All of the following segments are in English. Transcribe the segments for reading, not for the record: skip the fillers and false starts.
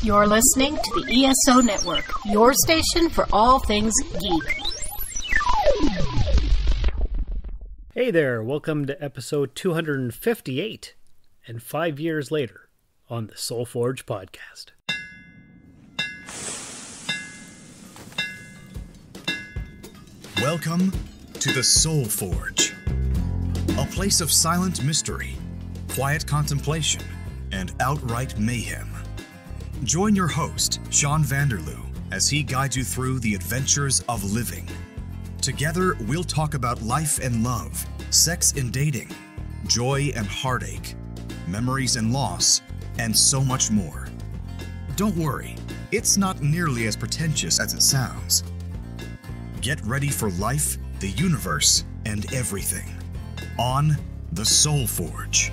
You're listening to the ESO Network, your station for all things geek. Hey there, welcome to episode 258, and 5 years later on the Soul Forge podcast. Welcome to the Soul Forge, a place of silent mystery, quiet contemplation, and outright mayhem. Join your host, Sean Vanderloo, as he guides you through the adventures of living. Together, we'll talk about life and love, sex and dating, joy and heartache, memories and loss, and so much more. Don't worry, it's not nearly as pretentious as it sounds. Get ready for life, the universe, and everything on the Soul Forge.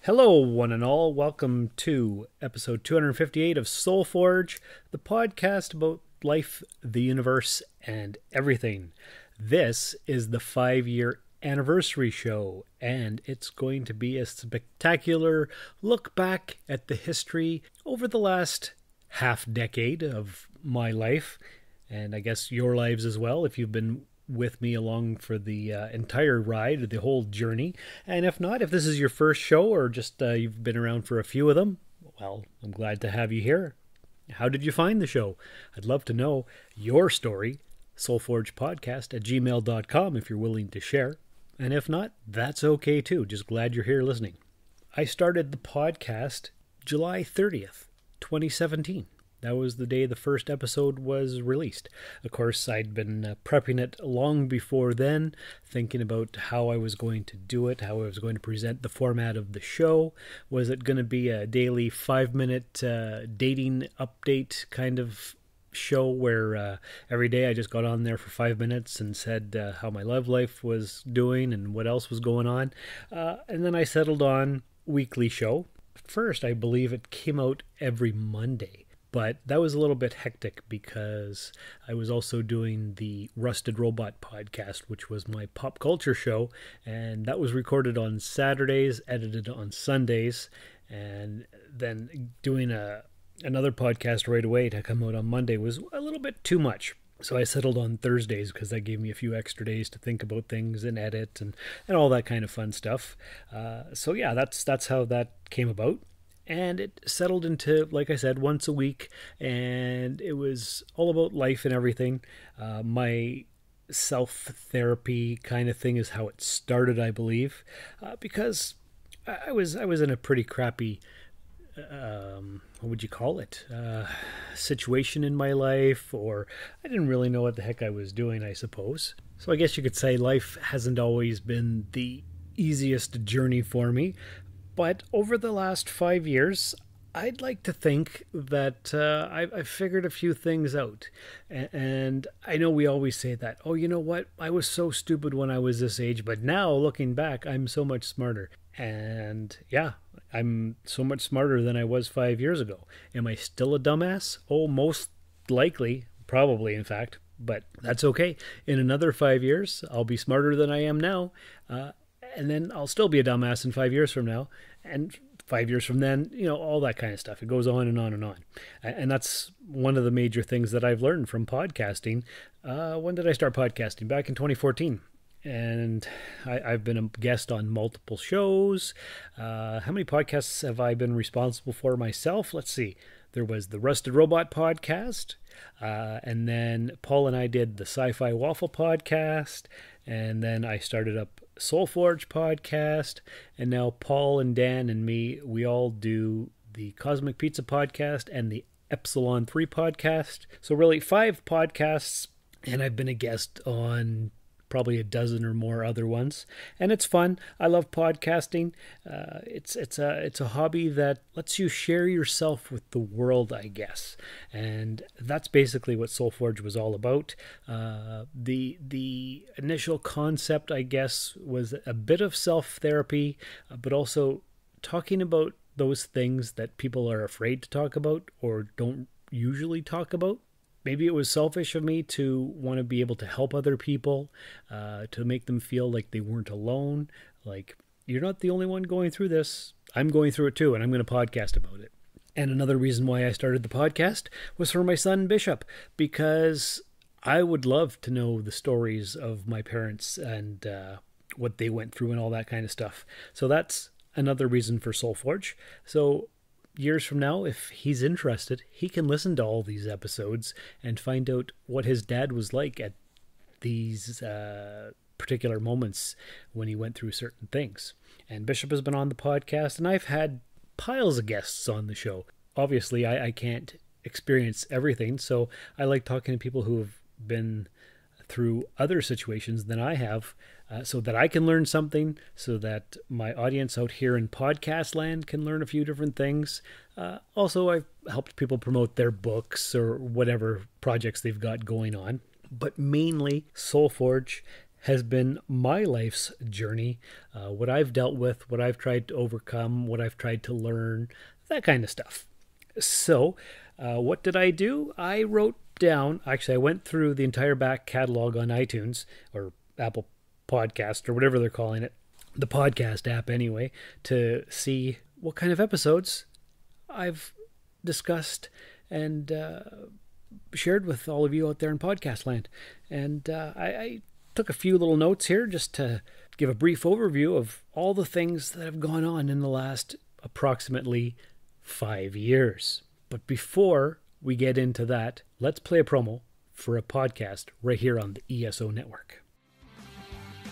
Hello, one and all. Welcome to episode 258 of Soul Forge, the podcast about life, the universe, and everything. This is the 5-year anniversary show, and it's going to be a spectacular look back at the history over the last half-decade of my life, and I guess your lives as well, if you've been with me along for the entire ride, the whole journey. And if not, if this is your first show or just you've been around for a few of them, well, I'm glad to have you here. How did you find the show? I'd love to know your story. soulforgepodcast@gmail.com if you're willing to share. And if not, that's okay too. Just glad you're here listening. I started the podcast July 30th, 2017. That was the day the first episode was released. Of course, I'd been prepping it long before then, thinking about how I was going to do it, how I was going to present the format of the show. Was it going to be a daily 5-minute dating update kind of show where every day I just got on there for 5 minutes and said how my love life was doing and what else was going on? And then I settled on weekly show. At first, I believe it came out every Monday. But that was a little bit hectic because I was also doing the Rusted Robot podcast, which was my pop culture show. And that was recorded on Saturdays, edited on Sundays. And then doing another podcast right away to come out on Monday was a little bit too much. So I settled on Thursdays because that gave me a few extra days to think about things and edit and all that kind of fun stuff. So yeah, that's how that came about. And it settled into, like I said, once a week, and it was all about life and everything. My self-therapy kind of thing is how it started, I believe, because I was in a pretty crappy, what would you call it, situation in my life, or I didn't really know what the heck I was doing, I suppose. So I guess you could say life hasn't always been the easiest journey for me. But over the last 5 years, I'd like to think that I've figured a few things out. And I know we always say that, oh, you know what? I was so stupid when I was this age, but now looking back, I'm so much smarter. And yeah, I'm so much smarter than I was 5 years ago. Am I still a dumbass? Oh, most likely, probably, in fact. But that's okay. In another 5 years, I'll be smarter than I am now. And then I'll still be a dumbass in 5 years from now. And 5 years from then, all that kind of stuff. It goes on and on and on. And that's one of the major things that I've learned from podcasting. When did I start podcasting? Back in 2014. And I've been a guest on multiple shows. How many podcasts have I been responsible for myself? Let's see. There was the Rusted Robot podcast. And then Paul and I did the Sci-Fi Waffle podcast. And then I started up Soul Forge podcast, and now Paul and Dan and me, we all do the Cosmic Pizza podcast and the Epsilon 3 podcast. So really 5 podcasts, and I've been a guest on probably a dozen or more other ones, and it's fun. I love podcasting. It's a hobby that lets you share yourself with the world, I guess, and that's basically what Soul Forge was all about. The initial concept, I guess, was a bit of self-therapy, but also talking about those things that people are afraid to talk about or don't usually talk about. maybe it was selfish of me to want to be able to help other people, to make them feel like they weren't alone. Like, you're not the only one going through this. I'm going through it too, and I'm going to podcast about it. And another reason why I started the podcast was for my son, Bishop, because I would love to know the stories of my parents and what they went through and all that kind of stuff. So that's another reason for Soul Forge. So years from now, if he's interested, he can listen to all these episodes and find out what his dad was like at these particular moments when he went through certain things. And Bishop has been on the podcast, and I've had piles of guests on the show. Obviously, I can't experience everything, so I like talking to people who have been through other situations than I have, so that I can learn something, so that my audience out here in podcast land can learn a few different things. Also, I've helped people promote their books or whatever projects they've got going on. But mainly, Soul Forge has been my life's journey, what I've dealt with, what I've tried to overcome, what I've tried to learn, that kind of stuff. So, what did I do? I wrote down, actually I went through the entire back catalog on iTunes, or Apple Podcast, or whatever they're calling it, the podcast app anyway, to see what kind of episodes I've discussed and shared with all of you out there in podcast land. And I took a few little notes here just to give a brief overview of all the things that have gone on in the last approximately 5 years. But before we get into that, let's play a promo for a podcast right here on the ESO Network.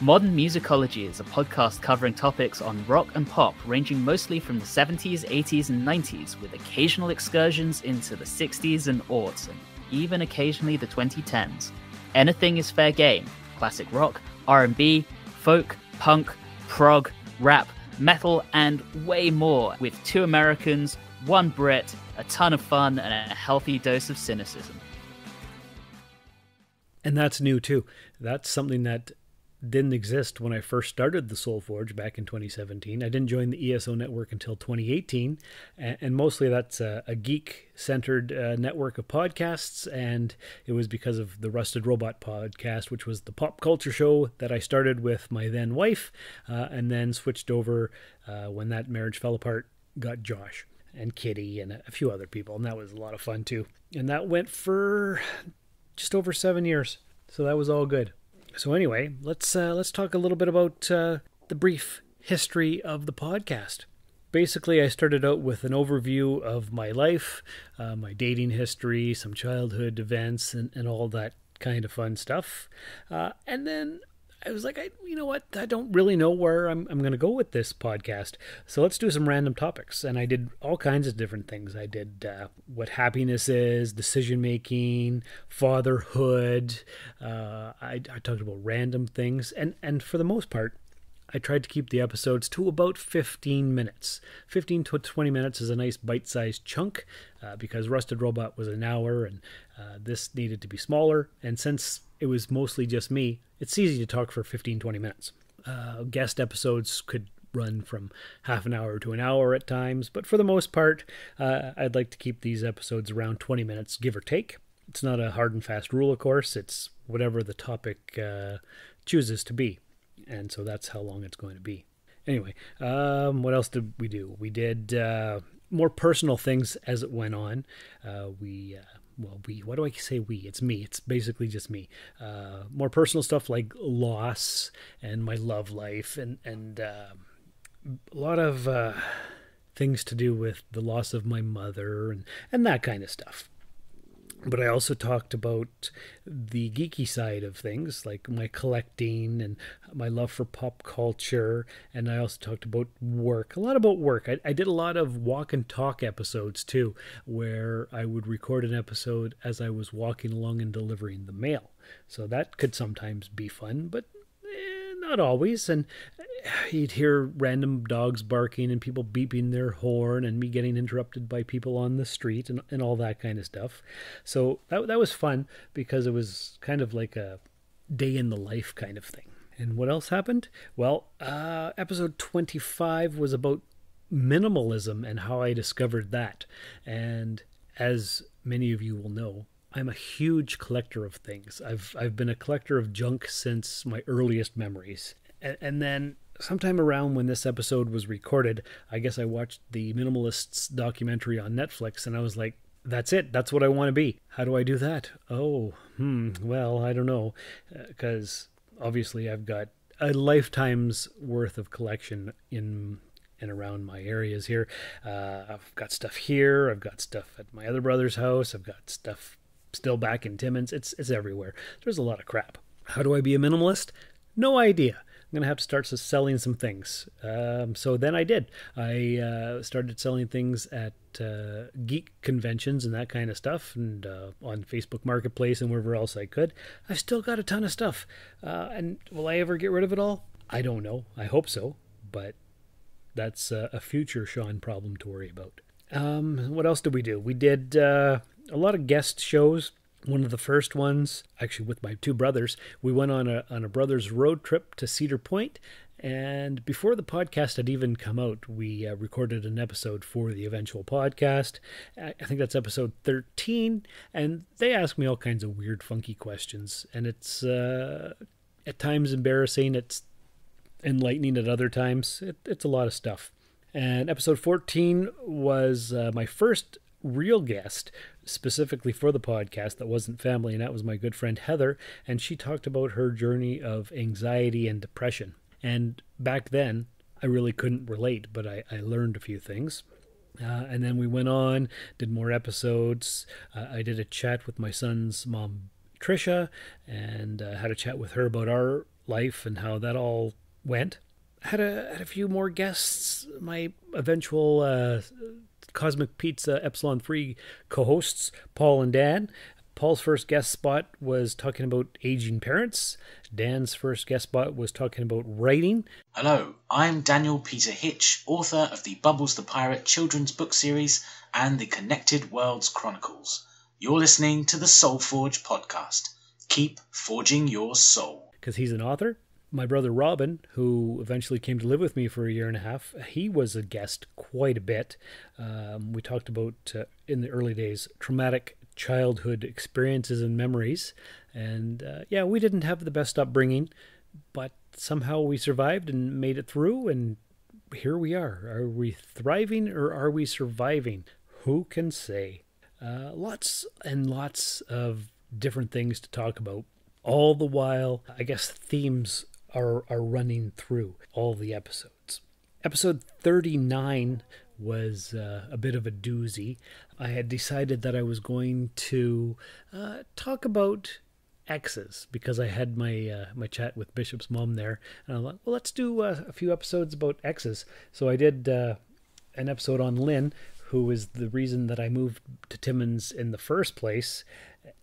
Modern Musicology is a podcast covering topics on rock and pop, ranging mostly from the 70s, 80s, and 90s, with occasional excursions into the 60s and aughts, and even occasionally the 2010s. Anything is fair game. Classic rock, R&B, folk, punk, prog, rap, metal, and way more, with 2 Americans, 1 Brit, a ton of fun, and a healthy dose of cynicism. And that's new too. That's something that didn't exist when I first started the Soul Forge back in 2017. I didn't join the ESO network until 2018, and mostly that's a geek-centered network of podcasts, and it was because of the Rusted Robot podcast, which was the pop culture show that I started with my then wife, and then switched over when that marriage fell apart, got Josh and Kitty and a few other people, and that was a lot of fun too. And that went for just over 7 years, so that was all good. So anyway, let's talk a little bit about the brief history of the podcast. Basically, I started out with an overview of my life, my dating history, some childhood events, and all that kind of fun stuff. And then I was like, you know what? I don't really know where I'm going to go with this podcast. So let's do some random topics. And I did all kinds of different things. I did what happiness is, decision-making, fatherhood. I talked about random things. And for the most part, I tried to keep the episodes to about 15 minutes. 15 to 20 minutes is a nice bite-sized chunk because Rusted Robot was an hour and this needed to be smaller. And since it was mostly just me, it's easy to talk for 15-20 minutes. Guest episodes could run from half an hour to an hour at times, but for the most part, I'd like to keep these episodes around 20 minutes, give or take. It's not a hard and fast rule, of course. It's whatever the topic chooses to be, and so that's how long it's going to be. Anyway, what else did we do? We did more personal things as it went on. Why do I say we? It's me. It's basically just me. More personal stuff like loss and my love life and a lot of things to do with the loss of my mother and that kind of stuff. But I also talked about the geeky side of things, like my collecting and my love for pop culture. And I also talked about work, a lot about work. I did a lot of walk and talk episodes too, where I would record an episode as I was walking along and delivering the mail. So that could sometimes be fun, but not always. And you'd hear random dogs barking and people beeping their horn and me getting interrupted by people on the street and all that kind of stuff. So that was fun because it was kind of like a day in the life kind of thing. And what else happened? Well, episode 25 was about minimalism and how I discovered that. And as many of you will know, I'm a huge collector of things. I've been a collector of junk since my earliest memories. And then sometime around when this episode was recorded, I guess I watched the Minimalists documentary on Netflix, and I was like, that's it. That's what I want to be. How do I do that? Well, I don't know. Because obviously I've got a lifetime's worth of collection in and around my areas here. I've got stuff here. I've got stuff at my other brother's house. I've got stuff still back in Timmins. It's everywhere. There's a lot of crap. How do I be a minimalist? No idea. I'm going to have to start selling some things. So then I did. I started selling things at geek conventions and that kind of stuff, and on Facebook Marketplace and wherever else I could. I've still got a ton of stuff. And will I ever get rid of it all? I don't know. I hope so. But that's a future Sean problem to worry about. What else did we do? We did a lot of guest shows. One of the first ones, actually with my two brothers, we went on a brothers road trip to Cedar Point, and before the podcast had even come out, we recorded an episode for the eventual podcast. I think that's episode 13, and they asked me all kinds of weird, funky questions, and it's at times embarrassing, it's enlightening at other times. It's a lot of stuff. And episode 14 was my first real guest specifically for the podcast that wasn't family, and that was my good friend Heather, and she talked about her journey of anxiety and depression. And back then I really couldn't relate, but I learned a few things. And then we went on, did more episodes. I did a chat with my son's mom, Trisha, and had a chat with her about our life and how that all went. Had a few more guests. My eventual Cosmic Pizza Epsilon 3 co-hosts, Paul and Dan. Paul's first guest spot was talking about aging parents. Dan's first guest spot was talking about writing. Hello, I'm Daniel Peter Hitch, author of the Bubbles the Pirate children's book series and the Connected Worlds Chronicles. You're listening to the Soul Forge podcast. Keep forging your soul. Because he's an author. My brother Robin, who eventually came to live with me for a year and a half, he was a guest quite a bit. We talked about, in the early days, traumatic childhood experiences and memories. And we didn't have the best upbringing, but somehow we survived and made it through, and here we are. Are we thriving or are we surviving? Who can say? Lots and lots of different things to talk about. All the while, I guess themes are running through all the episodes. Episode 39 was a bit of a doozy. I had decided that I was going to talk about exes because I had my chat with Bishop's mom there, and I thought, well, let's do a few episodes about exes. So I did an episode on Lynn, who was the reason that I moved to Timmins in the first place,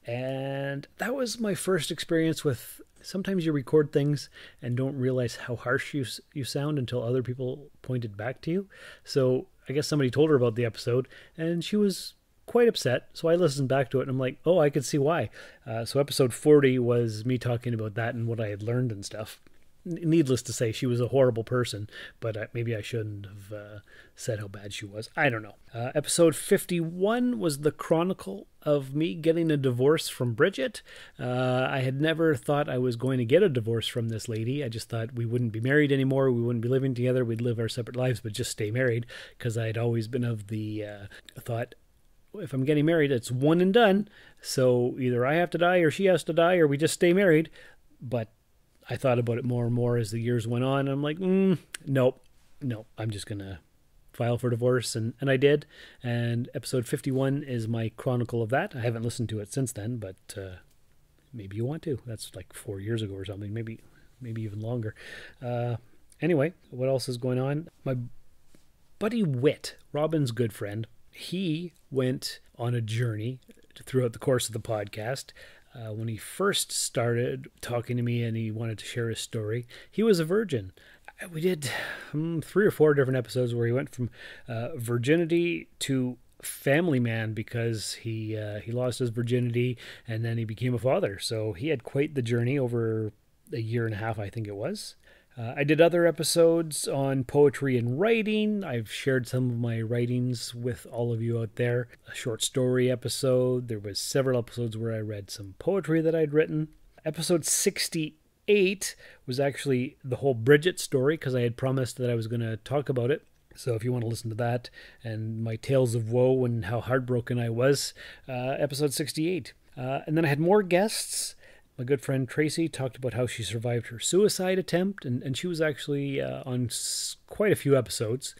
and that was my first experience with. Sometimes you record things and don't realize how harsh you sound until other people point it back to you. So I guess somebody told her about the episode, and she was quite upset. So I listened back to it, and I'm like, oh, I could see why. So episode 40 was me talking about that and what I had learned and stuff. Needless to say, she was a horrible person, but maybe I shouldn't have said how bad she was. I don't know. Episode 51 was the chronicle of me getting a divorce from Bridget. I had never thought I was going to get a divorce from this lady. I just thought we wouldn't be married anymore. We wouldn't be living together. We'd live our separate lives, but just stay married, because I'd always been of the thought, if I'm getting married, it's one and done. So either I have to die or she has to die, or we just stay married. But I thought about it more and more as the years went on. I'm like, nope, I'm just going to file for divorce. And I did. And episode 51 is my chronicle of that. I haven't listened to it since then, but maybe you want to. That's like 4 years ago or something, maybe even longer. Anyway, what else is going on? My buddy Whit, Robin's good friend, he went on a journey throughout the course of the podcast. When he first started talking to me and he wanted to share his story, he was a virgin. We did 3 or 4 different episodes where he went from virginity to family man because he lost his virginity and then he became a father. So he had quite the journey over a year and a half, I think it was. I did other episodes on poetry and writing. I've shared some of my writings with all of you out there. A short story episode. There was several episodes where I read some poetry that I'd written. Episode 68 was actually the whole Bridget story, because I had promised that I was going to talk about it. So if you want to listen to that and my tales of woe and how heartbroken I was, episode 68. And then I had more guests. My good friend Tracy talked about how she survived her suicide attempt, and she was actually on quite a few episodes.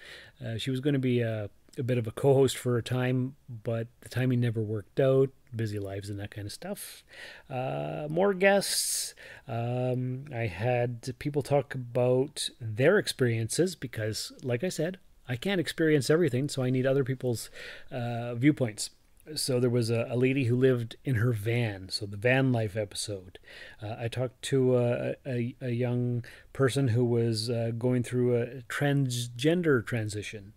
She was going to be a bit of a co-host for a time, but the timing never worked out, busy lives and that kind of stuff. More guests. I had people talk about their experiences because, like I said, I can't experience everything, so I need other people's viewpoints. So there was a lady who lived in her van, so the van life episode. I talked to a young person who was going through a transgender transition.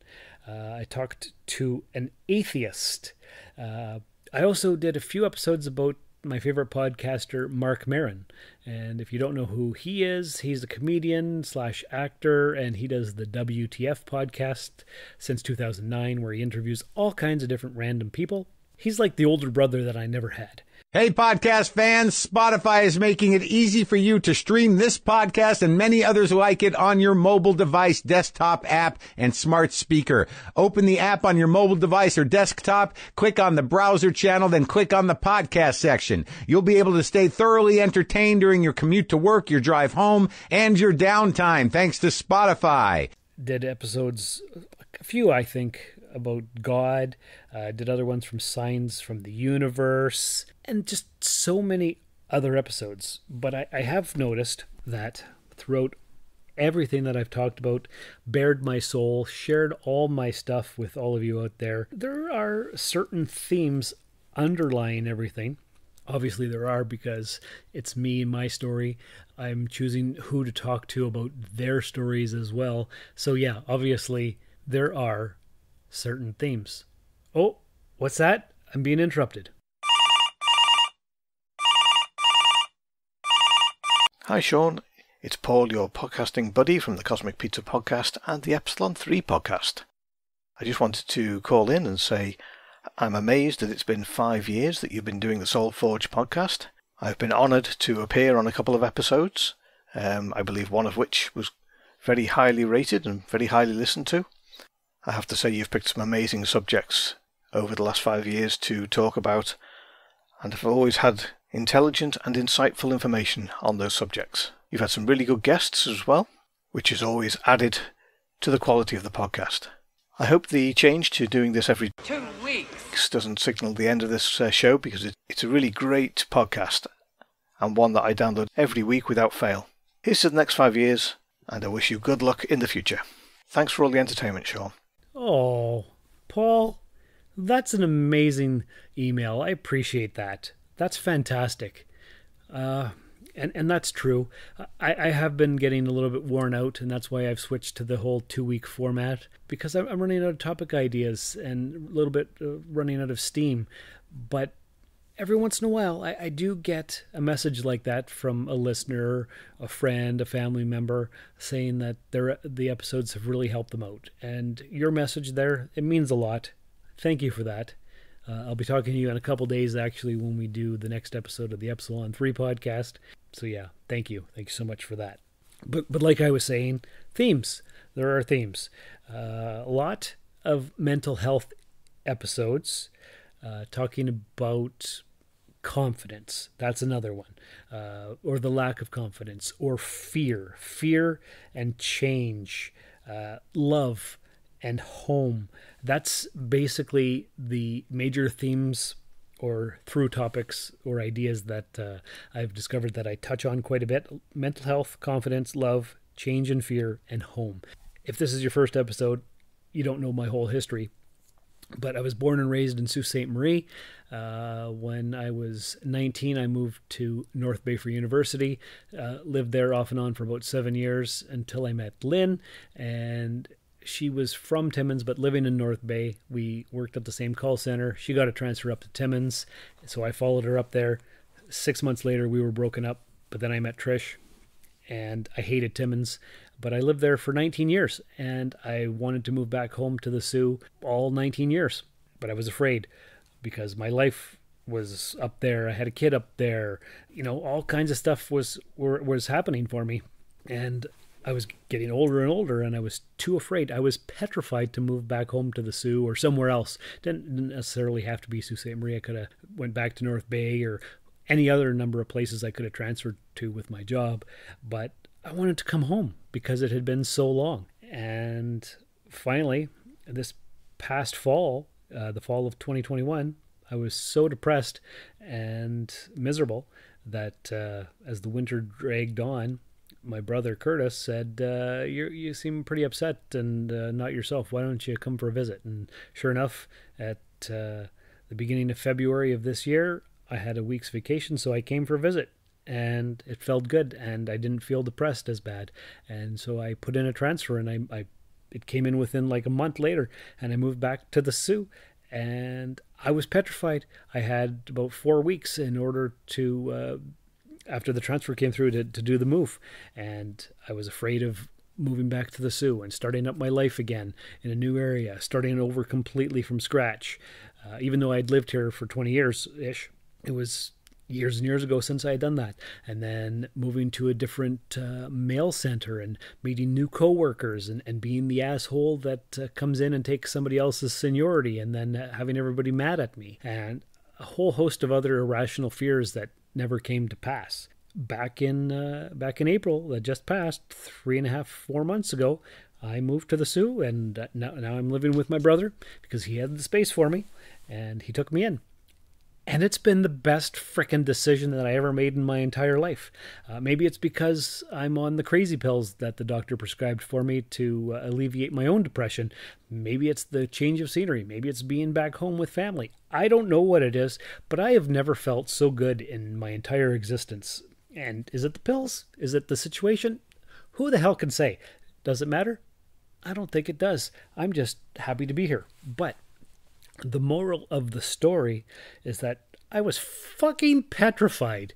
I talked to an atheist. I also did a few episodes about my favorite podcaster, Mark Maron. And if you don't know who he is, he's a comedian / actor, and he does the WTF podcast since 2009, where he interviews all kinds of different random people. He's like the older brother that I never had. Hey, podcast fans, Spotify is making it easy for you to stream this podcast and many others like it on your mobile device, desktop app, and smart speaker. Open the app on your mobile device or desktop, click on the browser channel, then click on the podcast section. You'll be able to stay thoroughly entertained during your commute to work, your drive home, and your downtime, thanks to Spotify. Did episodes, a few I think, about God, did other ones from Signs from the Universe, and just so many other episodes. But I have noticed that throughout everything that I've talked about, bared my soul, shared all my stuff with all of you out there, there are certain themes underlying everything. Obviously there are, because it's me and my story. I'm choosing who to talk to about their stories as well. So yeah, obviously there are certain themes. Oh, what's that? I'm being interrupted. Hi Sean, it's Paul, your podcasting buddy from the Cosmic Pizza Podcast and the Epsilon 3 Podcast. I just wanted to call in and say I'm amazed that it's been 5 years that you've been doing the Soul Forge podcast. I've been honoured to appear on a couple of episodes, I believe one of which was very highly rated and very highly listened to. I have to say you've picked some amazing subjects over the last 5 years to talk about, and have always had intelligent and insightful information on those subjects. You've had some really good guests as well, which has always added to the quality of the podcast. I hope the change to doing this every 2 weeks doesn't signal the end of this show, because it's a really great podcast and one that I download every week without fail. Here's to the next 5 years, and I wish you good luck in the future. Thanks for all the entertainment, Sean. Oh, Paul, that's an amazing email. I appreciate that. That's fantastic. And that's true. I have been getting a little bit worn out, and that's why I've switched to the whole 2-week format, because I'm running out of topic ideas and a little bit running out of steam. But every once in a while, I do get a message like that from a listener, a friend, a family member, saying that the episodes have really helped them out. And your message there, it means a lot. Thank you for that. I'll be talking to you in a couple days, actually, when we do the next episode of the Epsilon 3 podcast. So yeah, thank you. Thank you so much for that. But like I was saying, themes. There are themes. A lot of mental health episodes talking about confidence. That's another one. Or the lack of confidence. Or fear. Fear and change. Love and home. That's basically the major themes or through topics or ideas that I've discovered that I touch on quite a bit. Mental health, confidence, love, change and fear, and home. If this is your first episode, you don't know my whole history. But I was born and raised in Sault Ste. Marie. When I was 19, I moved to North Bay for university. Lived there off and on for about 7 years until I met Lynn. And she was from Timmins, but living in North Bay. We worked at the same call center. She got a transfer up to Timmins, so I followed her up there. 6 months later, we were broken up, but then I met Trish, and I hated Timmins, but I lived there for 19 years, and I wanted to move back home to the Sioux all 19 years, but I was afraid because my life was up there. I had a kid up there. All kinds of stuff was happening for me, and I was getting older and older, and I was too afraid. I was petrified to move back home to the Sioux or somewhere else. Didn't necessarily have to be Sault Ste. Marie. I could have went back to North Bay or any other number of places I could have transferred to with my job, but I wanted to come home because it had been so long. And finally, this past fall, the fall of 2021, I was so depressed and miserable that as the winter dragged on, my brother Curtis said, you seem pretty upset and not yourself. Why don't you come for a visit? And sure enough, at the beginning of February of this year, I had a week's vacation, so I came for a visit. And it felt good, and I didn't feel depressed as bad. And so I put in a transfer, and it came in within like a month later, and I moved back to the Sioux. And I was petrified. I had about 4 weeks in order to, after the transfer came through, to do the move. And I was afraid of moving back to the Sioux and starting up my life again in a new area, starting over completely from scratch. Even though I'd lived here for 20 years-ish, it was years and years ago since I had done that. And then moving to a different mail center and meeting new coworkers and being the asshole that comes in and takes somebody else's seniority and then having everybody mad at me, and a whole host of other irrational fears that never came to pass. Back in April that just passed, 4 months ago, I moved to the Sioux, and now I'm living with my brother because he had the space for me and he took me in. And it's been the best frickin' decision that I ever made in my entire life. Maybe it's because I'm on the crazy pills that the doctor prescribed for me to alleviate my own depression. Maybe it's the change of scenery. Maybe it's being back home with family. I don't know what it is, but I have never felt so good in my entire existence. And is it the pills? Is it the situation? Who the hell can say? Does it matter? I don't think it does. I'm just happy to be here. But the moral of the story is that I was fucking petrified,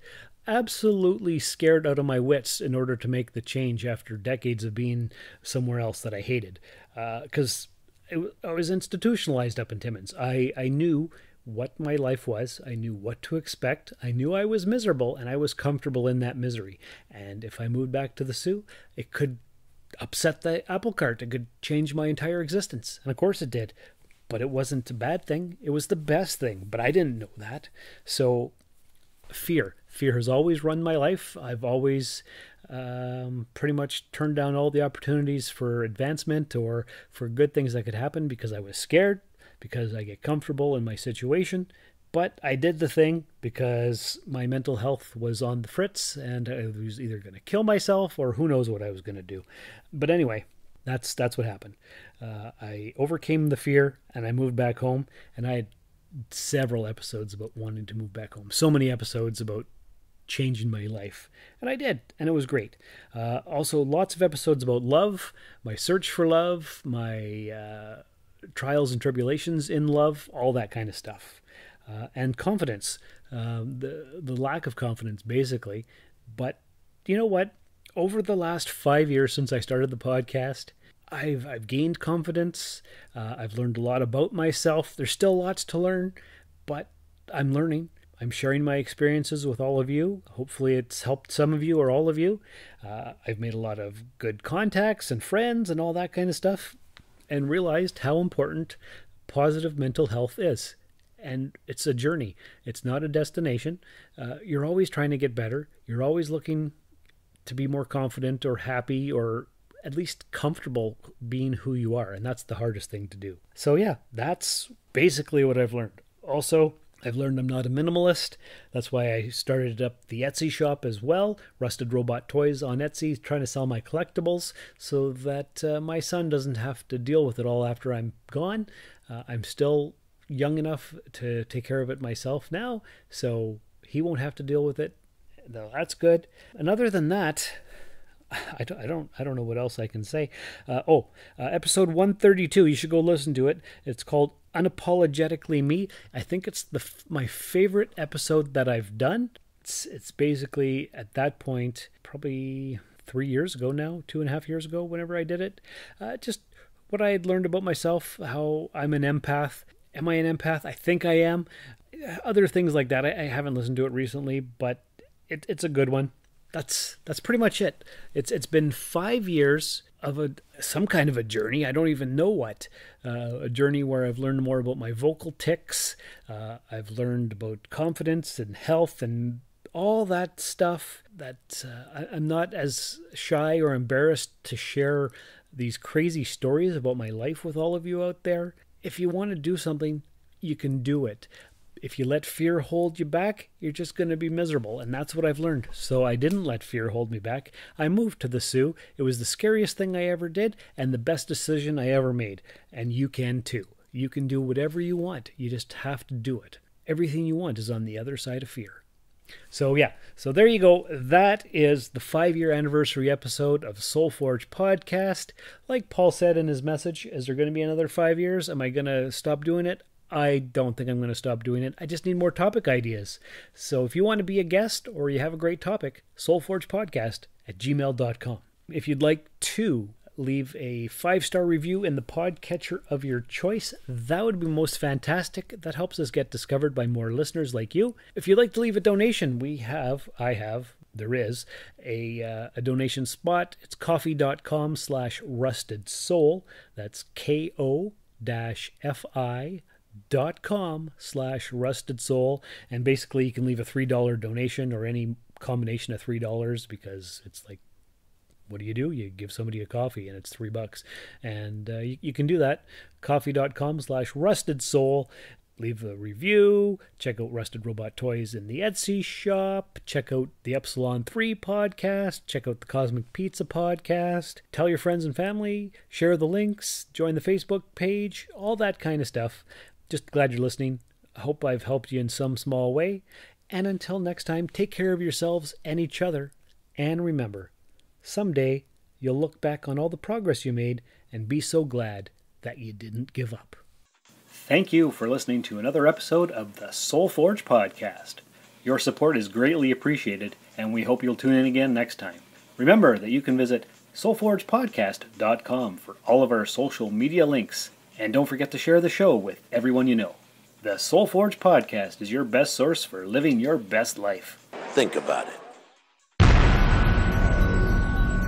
absolutely scared out of my wits in order to make the change after decades of being somewhere else that I hated. Because I was institutionalized up in Timmins. I knew what my life was. I knew what to expect. I knew I was miserable, and I was comfortable in that misery. And if I moved back to the Sioux, it could upset the apple cart. It could change my entire existence. And of course it did. But it wasn't a bad thing. It was the best thing. But I didn't know that. So fear has always run my life. I've always pretty much turned down all the opportunities for advancement or for good things that could happen because I was scared, because I get comfortable in my situation. But I did the thing because my mental health was on the fritz and I was either going to kill myself or who knows what I was going to do. But anyway, that's what happened. I overcame the fear and I moved back home, and I had several episodes about wanting to move back home. So many episodes about changing my life. And I did, and it was great. Also, lots of episodes about love, my search for love, my trials and tribulations in love, all that kind of stuff. And confidence, the lack of confidence, basically. But you know what? Over the last 5 years since I started the podcast, I've gained confidence. I've learned a lot about myself. There's still lots to learn, but I'm learning. I'm sharing my experiences with all of you. Hopefully it's helped some of you or all of you. I've made a lot of good contacts and friends and all that kind of stuff, and realized how important positive mental health is. And it's a journey. It's not a destination. You're always trying to get better. You're always looking to be more confident or happy or at least comfortable being who you are. And that's the hardest thing to do. So yeah, that's basically what I've learned. Also, I've learned I'm not a minimalist. That's why I started up the Etsy shop as well. Rusted Robot Toys on Etsy, trying to sell my collectibles so that my son doesn't have to deal with it all after I'm gone. I'm still young enough to take care of it myself now, so he won't have to deal with it. No, that's good. And other than that, I don't know what else I can say. Episode 132, you should go listen to it. It's called Unapologetically Me. I think it's my favorite episode that I've done. It's basically, at that point, probably 3 years ago now, 2.5 years ago, whenever I did it. Just what I had learned about myself, how I'm an empath. Am I an empath? I think I am. Other things like that. I haven't listened to it recently, but it's a good one. That's pretty much it. It's been 5 years of some kind of a journey. I don't even know what. A journey where I've learned more about my vocal tics. I've learned about confidence and health and all that stuff that I'm not as shy or embarrassed to share these crazy stories about my life with all of you out there. If you want to do something, you can do it. If you let fear hold you back, you're just going to be miserable. And that's what I've learned. So I didn't let fear hold me back. I moved to the Sioux. It was the scariest thing I ever did and the best decision I ever made. And you can too. You can do whatever you want. You just have to do it. Everything you want is on the other side of fear. So there you go. That is the 5-year anniversary episode of Soul Forge podcast. Like Paul said in his message, is there going to be another 5 years? Am I going to stop doing it? I don't think I'm going to stop doing it. I just need more topic ideas. So if you want to be a guest or you have a great topic, soulforgepodcast@gmail.com. If you'd like to leave a 5-star review in the podcatcher of your choice, that would be most fantastic. That helps us get discovered by more listeners like you. If you'd like to leave a donation, there is a donation spot. It's coffee.com/rustedsoul. That's ko-fi.com/rustedsoul. And basically you can leave a $3 donation or any combination of $3 because it's like, what do? You give somebody a coffee and it's $3. And you can do that. Coffee.com/rustedsoul. Leave a review. Check out Rusted Robot Toys in the Etsy shop. Check out the Epsilon 3 podcast. Check out the Cosmic Pizza podcast. Tell your friends and family. Share the links. Join the Facebook page. All that kind of stuff. Just glad you're listening. I hope I've helped you in some small way. And until next time, take care of yourselves and each other. And remember, someday you'll look back on all the progress you made and be so glad that you didn't give up. Thank you for listening to another episode of the Soul Forge podcast. Your support is greatly appreciated, and we hope you'll tune in again next time. Remember that you can visit soulforgepodcast.com for all of our social media links, and don't forget to share the show with everyone you know. The Soul Forge podcast is your best source for living your best life. Think about it.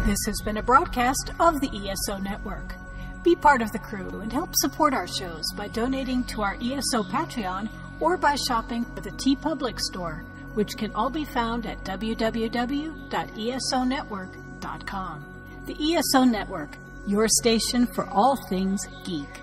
This has been a broadcast of the ESO Network. Be part of the crew and help support our shows by donating to our ESO Patreon or by shopping at the TeePublic store, which can all be found at www.esonetwork.com. The ESO Network, your station for all things geek.